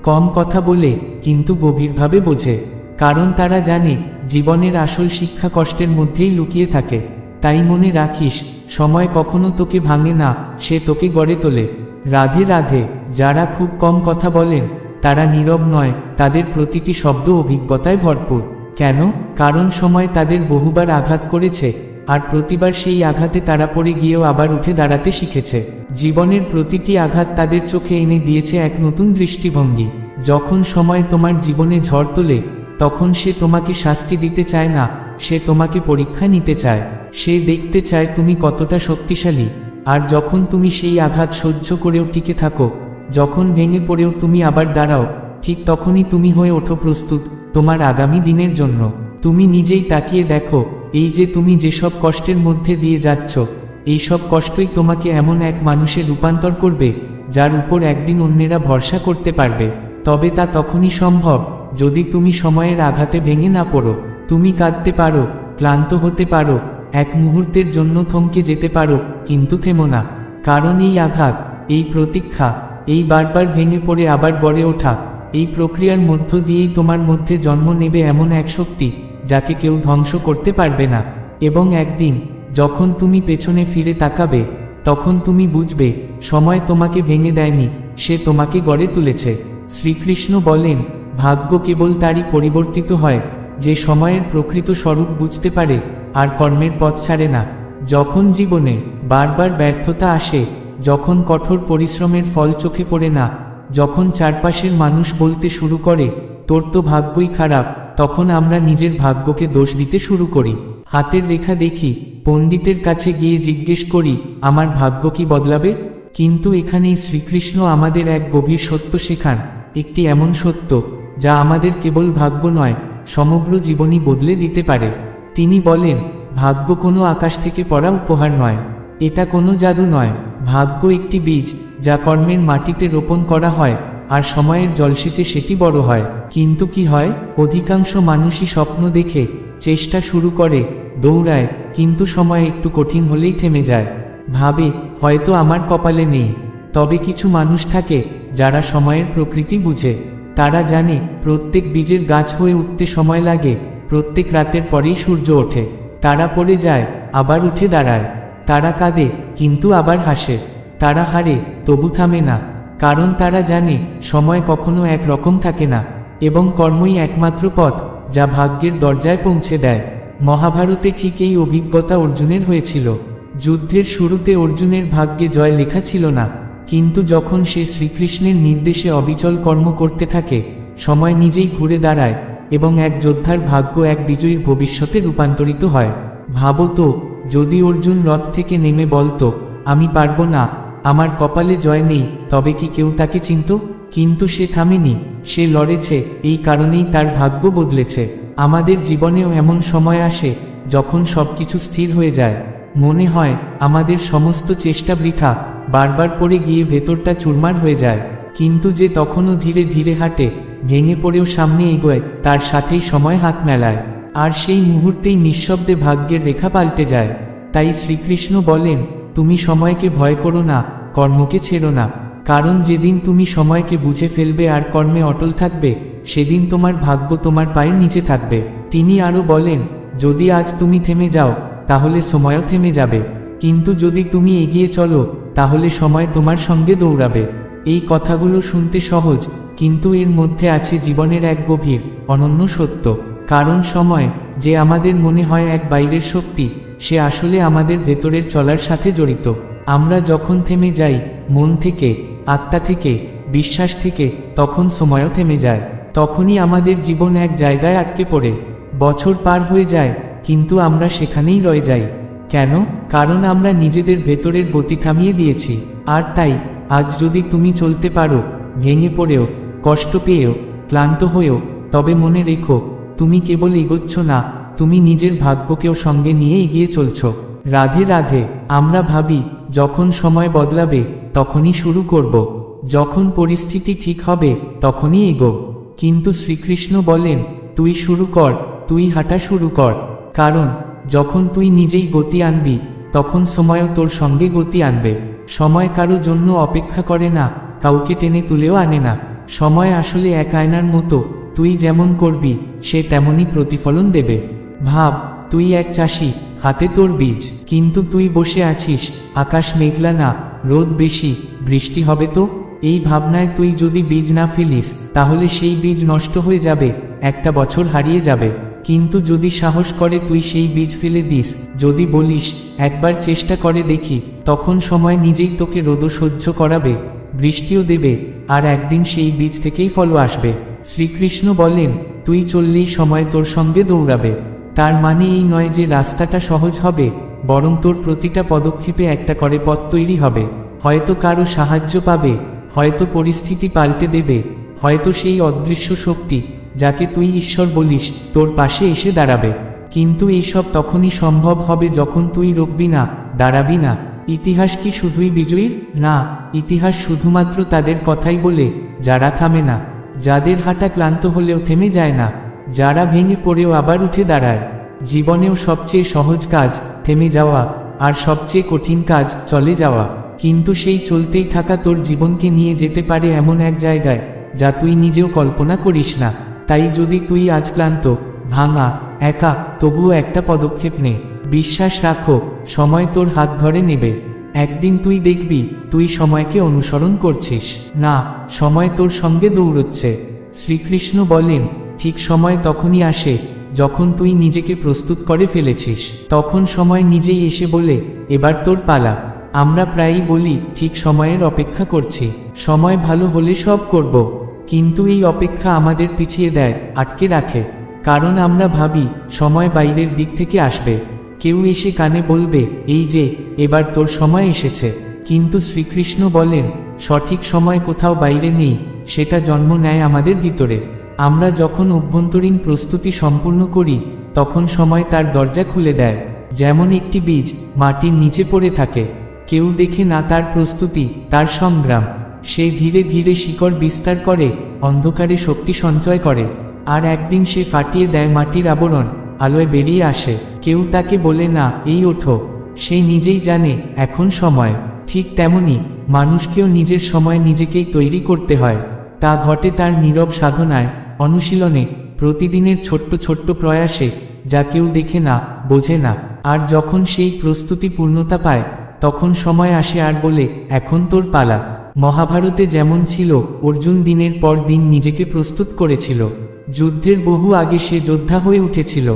কম কথা বলে কিন্তু গভীরভাবে বোঝে। কারণ তারা জানে জীবনের আসল শিক্ষা কষ্টের মধ্যেই লুকিয়ে থাকে। তাই মনে রাখিস, সময় কখনো তোকে ভাঙে না, সে তোকে গড়ে তোলে। রাধে রাধে। যারা খুব কম কথা বলেন তারা নীরব নয়, তাদের প্রতিটি শব্দ অভিজ্ঞতায় ভরপুর। কেন? কারণ সময় তাদের বহুবার আঘাত করেছে, আর প্রতিবার সেই আঘাতে তারা পড়ে গিয়েও আবার উঠে দাঁড়াতে শিখেছে। জীবনের প্রতিটি আঘাত তাদের চোখে এনে দিয়েছে এক নতুন দৃষ্টিভঙ্গি। যখন সময় তোমার জীবনে ঝড় তোলে, তখন সে তোমাকে শাস্তি দিতে চায় না, সে তোমাকে পরীক্ষা নিতে চায়। সে দেখতে চায় তুমি কতটা শক্তিশালী। আর যখন তুমি সেই আঘাত সহ্য করেও টিকে থাকো, যখন ভেঙে পড়েও তুমি আবার দাঁড়াও, ঠিক তখনই তুমি হয়ে ওঠো প্রস্তুত তোমার আগামী দিনের জন্য। তুমি নিজেই তাকিয়ে দেখো, এই যে তুমি যেসব কষ্টের মধ্যে দিয়ে যাচ্ছ, এই সব কষ্টই তোমাকে এমন এক মানুষে রূপান্তর করবে যার উপর একদিন অন্যেরা ভরসা করতে পারবে। তবে তা তখনই সম্ভব যদি তুমি সময়ের আঘাতে ভেঙে না পড়ো। তুমি কাঁদতে পারো, ক্লান্ত হতে পারো, এক মুহূর্তের জন্য থমকে যেতে পারো, কিন্তু থেমো না। কারণ এই আঘাত, এই প্রতীক্ষা, এই বারবার ভেঙে পড়ে আবার গড়ে ওঠা, এই প্রক্রিয়ার মধ্য দিয়েই তোমার মধ্যে জন্ম নেবে এমন এক শক্তি যাকে কেউ ধ্বংস করতে পারবে না। এবং একদিন যখন তুমি পেছনে ফিরে তাকাবে, তখন তুমি বুঝবে সময় তোমাকে ভেঙে দেয়নি, সে তোমাকে গড়ে তুলেছে। শ্রীকৃষ্ণ বলেন, ভাগ্য কেবল তারই পরিবর্তিত হয় যে সময়ের প্রকৃত স্বরূপ বুঝতে পারে আর কর্মের পথ ছাড়ে না। যখন জীবনে বারবার ব্যর্থতা আসে, যখন কঠোর পরিশ্রমের ফল চোখে পড়ে না, যখন চারপাশের মানুষ বলতে শুরু করে তোর তো ভাগ্যই খারাপ, তখন আমরা নিজের ভাগ্যকে দোষ দিতে শুরু করি। হাতের রেখা দেখি, পণ্ডিতের কাছে গিয়ে জিজ্ঞেস করি আমার ভাগ্য কি বদলাবে? কিন্তু এখানেই শ্রীকৃষ্ণ আমাদের এক গভীর সত্য শেখান, একটি এমন সত্য যা আমাদের কেবল ভাগ্য নয়, সমগ্র জীবনই বদলে দিতে পারে। তিনি বলেন, ভাগ্য কোনো আকাশ থেকে পড়া উপহার নয়, এটা কোনো জাদু নয়। ভাগ্য একটি বীজ যা কর্মের মাটিতে রোপণ করা হয়, আর সময়ের জলসেচে সেটি বড় হয়। কিন্তু কি হয়? অধিকাংশ মানুষই স্বপ্ন দেখে, চেষ্টা শুরু করে, দৌড়ায়, কিন্তু সময় একটু কঠিন হলেই থেমে যায়। ভাবে হয়তো আমার কপালে নেই। তবে কিছু মানুষ থাকে যারা সময়ের প্রকৃতি বুঝে। তারা জানে প্রত্যেক বীজের গাছ হয়ে উঠতে সময় লাগে, প্রত্যেক রাতের পরেই সূর্য ওঠে। তারা পড়ে যায়, আবার উঠে দাঁড়ায়। তারা কাঁদে, কিন্তু আবার হাসে। তারা হারে, তবু থামে না। কারণ তারা জানে সময় কখনো এক রকম থাকে না, এবং কর্মই একমাত্র পথ যা ভাগ্যের দরজায় পৌঁছে দেয়। মহাভারতে ঠিক এই অভিজ্ঞতা অর্জুনের হয়েছিল। যুদ্ধের শুরুতে অর্জুনের ভাগ্যে জয় লেখা ছিল না, কিন্তু যখন সে শ্রীকৃষ্ণের নির্দেশে অবিচল কর্ম করতে থাকে, সময় নিজেই ঘুরে দাঁড়ায় এবং এক যোদ্ধার ভাগ্য এক বিজয়ীর ভবিষ্যতে রূপান্তরিত হয়। ভাবো তো, যদি অর্জুন রথ থেকে নেমে বলতো আমি পারবো না, আমার কপালে জয় নেই, তবে কি কেউ তাকে চিনত? কিন্তু সে থামেনি, সে লড়েছে, এই কারণেই তার ভাগ্য বদলেছে। আমাদের জীবনেও এমন সময় আসে যখন সবকিছু স্থির হয়ে যায়, মনে হয় আমাদের সমস্ত চেষ্টা বৃথা, বারবার পড়ে গিয়ে ভেতরটা চুরমার হয়ে যায়। কিন্তু যে তখনও ধীরে ধীরে হাঁটে, ভেঙে পড়েও সামনে এগোয়, তার সাথেই সময় হাত মেলায়, আর সেই মুহূর্তেই নিঃশব্দে ভাগ্যের রেখা পাল্টে যায়। তাই শ্রীকৃষ্ণ বলেন, তুমি সময়কে ভয় করো না, কর্মকে ছেড়ো না। কারণ যেদিন তুমি সময়কে বুঝে ফেলবে আর কর্মে অটল থাকবে, সেদিন তোমার ভাগ্য তোমার পায়ের নিচে থাকবে। তিনি আরও বলেন, যদি আজ তুমি থেমে যাও তাহলে সময়ও থেমে যাবে, কিন্তু যদি তুমি এগিয়ে চলো তাহলে সময় তোমার সঙ্গে দৌড়াবে। এই কথাগুলো শুনতে সহজ, কিন্তু এর মধ্যে আছে জীবনের এক গভীর অনন্য সত্য। কারণ সময়, যে আমাদের মনে হয় এক বাইরের শক্তি, সে আসলে আমাদের ভেতরের চলার সাথে জড়িত। আমরা যখন থেমে যাই মন থেকে, আত্মা থেকে, বিশ্বাস থেকে, তখন সময়ও থেমে যায়। তখনই আমাদের জীবন এক জায়গায় আটকে পড়ে। বছর পার হয়ে যায়, কিন্তু আমরা সেখানেই রয়ে যাই। কেন? কারণ আমরা নিজেদের ভেতরের গতি থামিয়ে দিয়েছি। আর তাই আজ যদি তুমি চলতে পারো, ভেঙে পড়েও, কষ্ট পেয়েও, ক্লান্ত হয়েও, তবে মনে রেখো, তুমি কেবল এগোচ্ছ না, তুমি নিজের ভাগ্যকেও সঙ্গে নিয়ে এগিয়ে চলছ। রাধে রাধে। আমরা ভাবি যখন সময় বদলাবে তখনই শুরু করব, যখন পরিস্থিতি ঠিক হবে তখনই এগোব। কিন্তু শ্রীকৃষ্ণ বলেন, তুই শুরু কর, তুই হাঁটা শুরু কর। কারণ যখন তুই নিজেই গতি আনবি, তখন সময়ও তোর সঙ্গে গতি আনবে। সময় কারো জন্য অপেক্ষা করে না, কাউকে টেনে তুলেও আনে না। সময় আসলে এক আয়নার মতো, তুই যেমন করবি সে তেমনই প্রতিফলন দেবে। ভাব, তুই এক চাষি, হাতে তোর বীজ, কিন্তু তুই বসে আছিস, আকাশ মেঘলা না, রোদ বেশি, বৃষ্টি হবে তো? এই ভাবনায় তুই যদি বীজ না ফেলিস তাহলে সেই বীজ নষ্ট হয়ে যাবে, একটা বছর হারিয়ে যাবে। কিন্তু যদি সাহস করে তুই সেই বীজ ফেলে দিস, যদি বলিস একবার চেষ্টা করে দেখি, তখন সময় নিজেই তোকে রোদও সহ্য করাবে, বৃষ্টিও দেবে, আর একদিন সেই বীজ থেকেই ফল আসবে। শ্রীকৃষ্ণ বলেন, তুই চললেই সময় তোর সঙ্গে দৌড়াবে। তার মানে এই নয় যে রাস্তাটা সহজ হবে, বরং তোর প্রতিটা পদক্ষেপে একটা করে পথ তৈরি হবে। হয়তো কারো সাহায্য পাবে, হয়তো পরিস্থিতি পাল্টে দেবে, হয়তো সেই অদৃশ্য শক্তি যাকে তুই ঈশ্বর বলিস তোর পাশে এসে দাঁড়াবে। কিন্তু এইসব তখনই সম্ভব হবে যখন তুই রুখবি না, দাঁড়াবি না। ইতিহাস কি শুধুই বিজয়ীর? না, ইতিহাস শুধুমাত্র তাদের কথাই বলে যারা থামে না, যাদের হাঁটা ক্লান্ত হলেও থেমে যায় না, যারা ভেঙে পড়েও আবার উঠে দাঁড়ায়। জীবনেও সবচেয়ে সহজ কাজ থেমে যাওয়া, আর সবচেয়ে কঠিন কাজ চলে যাওয়া। কিন্তু সেই চলতেই থাকা তোর জীবনকে নিয়ে যেতে পারে এমন এক জায়গায় যা তুই নিজেও কল্পনা করিস না। তাই যদি তুই আজ ক্লান্ত, ভাঙা, একা, তবুও একটা পদক্ষেপ নে। বিশ্বাস রাখো, সময় তোর হাত ধরে নেবে। একদিন তুই দেখবি তুই সময়কে অনুসরণ করছিস না, সময় তোর সঙ্গে দৌড়চ্ছে। শ্রীকৃষ্ণ বলেন, ঠিক সময় তখনই আসে যখন তুই নিজেকে প্রস্তুত করে ফেলেছিস। তখন সময় নিজেই এসে বলে, এবার তোর পালা। আমরা প্রায়ই বলি ঠিক সময়ের অপেক্ষা করছি, সময় ভালো হলে সব করব, কিন্তু এই অপেক্ষা আমাদের পিছিয়ে দেয়, আটকে রাখে। কারণ আমরা ভাবি সময় বাইরের দিক থেকে আসবে, কেউ এসে কানে বলবে এই যে এবার তোর সময় এসেছে। কিন্তু শ্রীকৃষ্ণ বলেন, সঠিক সময় কোথাও বাইরে নেই, সেটা জন্ম নেয় আমাদের ভিতরে। আমরা যখন অভ্যন্তরীণ প্রস্তুতি সম্পূর্ণ করি, তখন সময় তার দরজা খুলে দেয়। যেমন একটি বীজ মাটির নিচে পড়ে থাকে, কেউ দেখে না তার প্রস্তুতি, তার সংগ্রাম। সে ধীরে ধীরে শিকড় বিস্তার করে, অন্ধকারে শক্তি সঞ্চয় করে, আর একদিন সে ফাটিয়ে দেয় মাটির আবরণ, আলোয় বেরিয়ে আসে। কেউ তাকে বলে না এই ওঠো, সে নিজেই জানে এখন সময়। ঠিক তেমনি মানুষকেও নিজের সময় নিজেকেই তৈরি করতে হয়। তা ঘটে তার নীরব সাধনায়, অনুশীলনে, প্রতিদিনের ছোট্ট ছোট্ট প্রয়াসে, যা কেউ দেখে না, বোঝে না। আর যখন সেই প্রস্তুতি পূর্ণতা পায়, তখন সময় আসে আর বলে, এখন তোর পালা। মহাভারতে যেমন ছিল, অর্জুন দিনের পর দিন নিজেকে প্রস্তুত করেছিল। যুদ্ধের বহু আগে সে যোদ্ধা হয়ে উঠেছিল,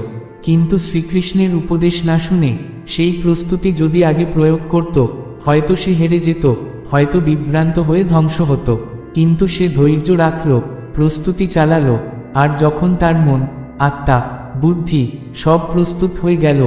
কিন্তু শ্রীকৃষ্ণের উপদেশ না শুনে সেই প্রস্তুতি যদি আগে প্রয়োগ করত, হয়তো সে হেরে যেত, হয়তো বিভ্রান্ত হয়ে ধ্বংস হতো। কিন্তু সে ধৈর্য রাখল, প্রস্তুতি চালালো, আর যখন তার মন, আত্মা, বুদ্ধি সব প্রস্তুত হয়ে গেল,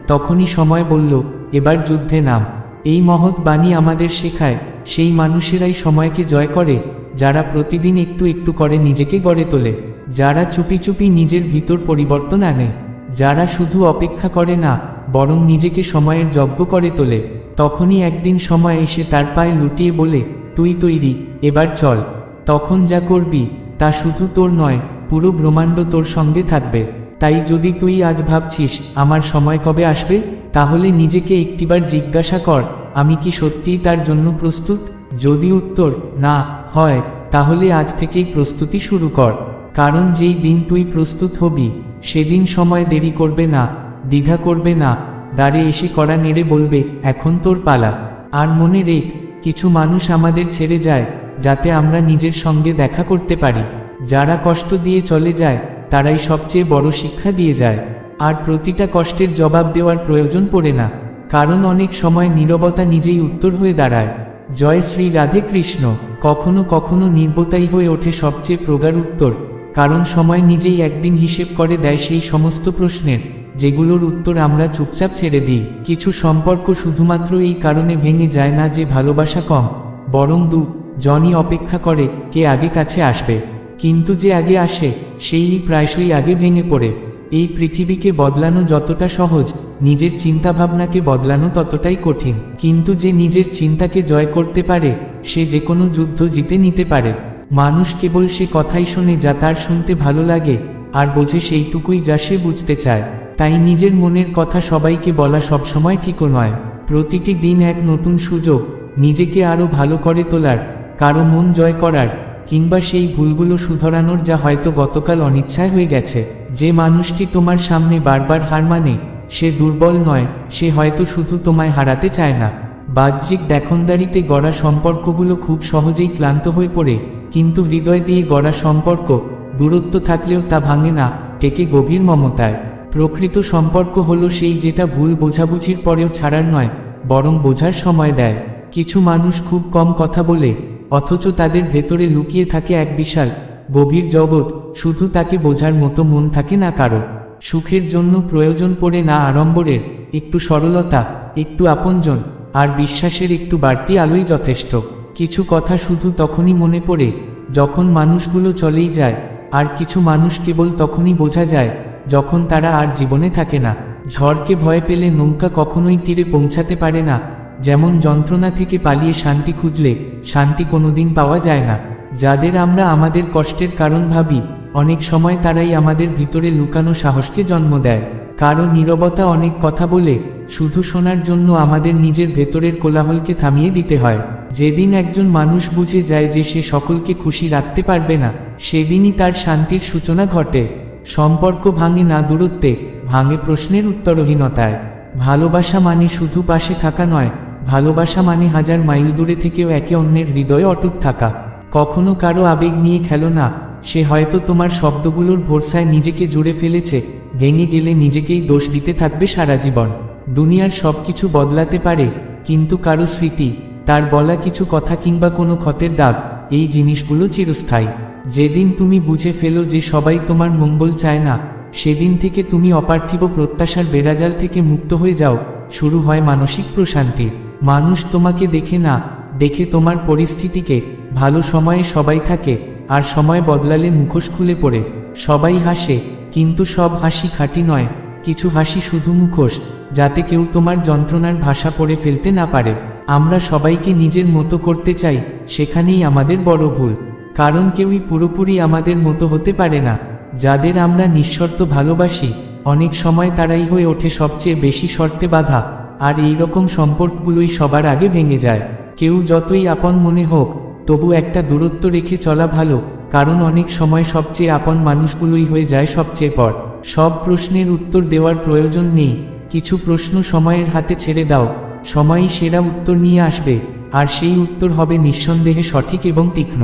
তখনই সময় বলল, এবার যুদ্ধে নাম। এই মহৎ বাণী আমাদের শেখায়, সেই মানুষেরাই সময়কে জয় করে যারা প্রতিদিন একটু একটু করে নিজেকে গড়ে তোলে, যারা চুপি চুপি নিজের ভিতর পরিবর্তন আনে, যারা শুধু অপেক্ষা করে না, বরং নিজেকে সময়ের যজ্ঞ করে তোলে। তখনই একদিন সময় এসে তার পায়ে লুটিয়ে বলে, তুই তৈরি, এবার চল। তখন যা করবি তা শুধু তোর নয়, পুরো ব্রহ্মাণ্ড তোর সঙ্গে থাকবে। তাই যদি তুই আজ ভাবছিস আমার সময় কবে আসবে, তাহলে নিজেকে একটিবার জিজ্ঞাসা কর, আমি কি সত্যিই তার জন্য প্রস্তুত? যদি উত্তর না হয় তাহলে আজ থেকেই প্রস্তুতি শুরু কর, কারণ যেই দিন তুই প্রস্তুত হবি সেদিন সময় দেরি করবে না, দ্বিধা করবে না, দাঁড়ে এসে কড়া নেড়ে বলবে এখন তোর পালা। আর মনে রেখ, কিছু মানুষ আমাদের ছেড়ে যায় যাতে আমরা নিজের সঙ্গে দেখা করতে পারি। যারা কষ্ট দিয়ে চলে যায় তারাই সবচেয়ে বড় শিক্ষা দিয়ে যায়। আর প্রতিটা কষ্টের জবাব দেওয়ার প্রয়োজন পড়ে না, কারণ অনেক সময় নীরবতা নিজেই উত্তর হয়ে দাঁড়ায়। জয় শ্রী রাধে কৃষ্ণ। কখনো কখনো নীরবতাই হয়ে ওঠে সবচেয়ে প্রগাঢ় উত্তর, কারণ সময় নিজেই একদিন হিসেব করে দেয় সেই সমস্ত প্রশ্নের যেগুলোর উত্তর আমরা চুপচাপ ছেড়ে দিই। কিছু সম্পর্ক শুধুমাত্র এই কারণে ভেঙে যায় না যে ভালোবাসা কম, বরং জনই অপেক্ষা করে কে আগে কাছে আসবে, কিন্তু যে আগে আসে সেই প্রায়শই আগে ভেঙে পড়ে। এই পৃথিবীকে বদলানো যতটা সহজ, নিজের চিন্তাভাবনাকে বদলানো ততটাই কঠিন। কিন্তু যে নিজের চিন্তাকে জয় করতে পারে সে যে কোনো যুদ্ধ জিতে নিতে পারে। মানুষ কেবল সে কথাই শোনে যা তার শুনতে ভালো লাগে, আর বোঝে সেইটুকুই যা সে বুঝতে চায়। তাই নিজের মনের কথা সবাইকে বলা সবসময় ঠিকও নয়। প্রতিটি দিন এক নতুন সুযোগ নিজেকে আরও ভালো করে তোলার, কারো মন জয় করার, কিংবা সেই ভুলগুলো শুধরানোর যা হয়তো গতকাল অনিচ্ছায় হয়ে গেছে। যে মানুষটি তোমার সামনে বারবার হার মানে সে দুর্বল নয়, সে হয়তো শুধু তোমায় হারাতে চায় না। বাহ্যিক দেখনদারিতে গড়া সম্পর্কগুলো খুব সহজেই ক্লান্ত হয়ে পড়ে, কিন্তু হৃদয় দিয়ে গড়া সম্পর্ক দূরত্ব থাকলেও তা ভাঙে না, টেকে গভীর মমতায়। প্রকৃত সম্পর্ক হলো সেই যেটা ভুল বোঝাবুঝির পরেও ছাড়ার নয়, বরং বোঝার সময় দেয়। কিছু মানুষ খুব কম কথা বলে, অথচ তাদের ভেতরে লুকিয়ে থাকে এক বিশাল গভীর জগৎ, শুধু তাকে বোঝার মতো মন থাকে না কারো। সুখের জন্য প্রয়োজন পড়ে না আড়ম্বরের, একটু সরলতা, একটু আপনজন, আর বিশ্বাসের একটু বাড়তি আলোই যথেষ্ট। কিছু কথা শুধু তখনই মনে পড়ে যখন মানুষগুলো চলেই যায়, আর কিছু মানুষ কেবল তখনই বোঝা যায় যখন তারা আর জীবনে থাকে না। ঝড়কে ভয় পেলে নৌকা কখনোই তীরে পৌঁছাতে পারে না, যেমন যন্ত্রণা থেকে পালিয়ে শান্তি খুঁজলে শান্তি কোনোদিন পাওয়া যায় না। যাদের আমরা আমাদের কষ্টের কারণ ভাবি, অনেক সময় তারাই আমাদের ভিতরে লুকানো সাহসকে জন্ম দেয়। কারো নীরবতা অনেক কথা বলে, শুধু শোনার জন্য আমাদের নিজের ভেতরের কোলাহলকে থামিয়ে দিতে হয়। যেদিন একজন মানুষ বুঝে যায় যে সে সকলকে খুশি রাখতে পারবে না, সেদিনই তার শান্তির সূচনা ঘটে। সম্পর্ক ভাঙে না দূরত্বে, ভাঙে প্রশ্নের উত্তরহীনতায়। ভালোবাসা মানে শুধু পাশে থাকা নয়, ভালোবাসা মানে হাজার মাইল দূরে থেকেও একে অন্যের হৃদয়ে অটুট থাকা। কখনো কারো আবেগ নিয়ে খেলো না, সে হয়তো তোমার শব্দগুলোর ভরসায় নিজেকে জুড়ে ফেলেছে। ভেঙে গেলে নিজেকেই দোষ দিতে থাকবে সারা জীবন। দুনিয়ার সব কিছু বদলাতে পারে, কিন্তু কারো স্মৃতি, তার বলা কিছু কথা কিংবা কোনো ক্ষতের দাগ, এই জিনিসগুলো চিরস্থায়ী। যেদিন তুমি বুঝে ফেলো যে সবাই তোমার মঙ্গল চায় না, সেদিন থেকে তুমি অপার্থিব প্রত্যাশার বেড়াজাল থেকে মুক্ত হয়ে যাও। শুরু হয় মানসিক প্রশান্তি। মানুষ তোমাকে দেখে না, দেখে তোমার পরিস্থিতিকে। ভালো সময়ে সবাই থাকে, আর সময় বদলালে মুখোশ খুলে পড়ে। সবাই হাসে, কিন্তু সব হাসি খাঁটি নয়। কিছু হাসি শুধু মুখোশ, যাতে কেউ তোমার যন্ত্রণার ভাষা পড়ে ফেলতে না পারে। আমরা সবাইকে নিজের মতো করতে চাই, সেখানেই আমাদের বড় ভুল। কারণ কেউই পুরোপুরি আমাদের মতো হতে পারে না। যাদের আমরা নিঃশর্ত ভালোবাসি, অনেক সময় তারাই হয়ে ওঠে সবচেয়ে বেশি শর্তে বাঁধা। আর এই রকম সম্পর্কগুলোই সবার আগে ভেঙে যায়। কেউ যতই আপন মনে হোক, তবু একটা দূরত্ব রেখে চলা ভালো, কারণ অনেক সময় সবচেয়ে আপন মানুষগুলোই হয়ে যায় সবচেয়ে পর। সব প্রশ্নের উত্তর দেওয়ার প্রয়োজন নেই, কিছু প্রশ্ন সময়ের হাতে ছেড়ে দাও। সময়ই সেরা উত্তর নিয়ে আসবে, আর সেই উত্তর হবে নিঃসন্দেহে সঠিক এবং তীক্ষ্ণ।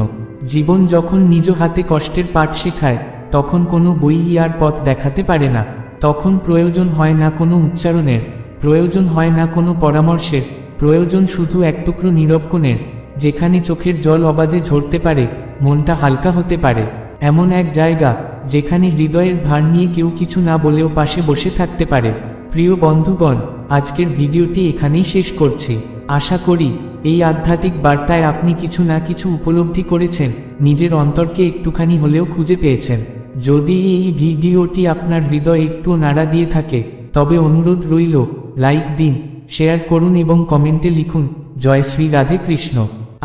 জীবন যখন নিজ হাতে কষ্টের পাঠ শেখায়, তখন কোনো বই আর পথ দেখাতে পারে না। তখন প্রয়োজন হয় না কোনো উচ্চারণের, প্রয়োজন হয় না কোনো পরামর্শের, প্রয়োজন শুধু এক টুকরো নীরবক্ষণের, যেখানে চোখের জল অবাধে ঝরতে পারে, মনটা হালকা হতে পারে। এমন এক জায়গা যেখানে হৃদয়ের ভার নিয়ে কেউ কিছু না বলেও পাশে বসে থাকতে পারে। প্রিয় বন্ধুগণ, আজকের ভিডিওটি এখানেই শেষ করছি। আশা করি এই আধ্যাত্মিক বার্তায় আপনি কিছু না কিছু উপলব্ধি করেছেন, নিজের অন্তরকে একটুখানি হলেও খুঁজে পেয়েছেন। যদি এই ভিডিওটি আপনার হৃদয়ে একটু নাড়া দিয়ে থাকে, তবে অনুরোধ রইল, লাইক দিন, শেয়ার করুন এবং কমেন্টে লিখুন জয় শ্রী রাধে কৃষ্ণ।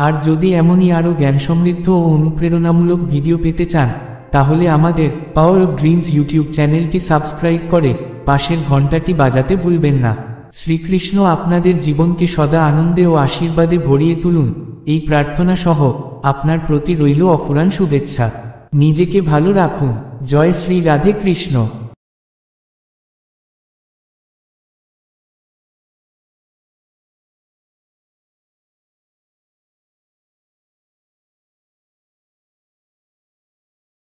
আর যদি এমনই আরও জ্ঞান সমৃদ্ধ ও অনুপ্রেরণামূলক ভিডিও পেতে চান, তাহলে আমাদের পাওয়ার অফ ড্রিমস ইউটিউব চ্যানেলটি সাবস্ক্রাইব করে পাশের ঘন্টাটি বাজাতে ভুলবেন না। শ্রীকৃষ্ণ আপনাদের জীবনকে সদা আনন্দে ও আশীর্বাদে ভরিয়ে তুলুন। এই প্রার্থনা সহ আপনার প্রতি রইল অফুরান শুভেচ্ছা। নিজেকে ভালো রাখুন। জয় শ্রী রাধে কৃষ্ণ।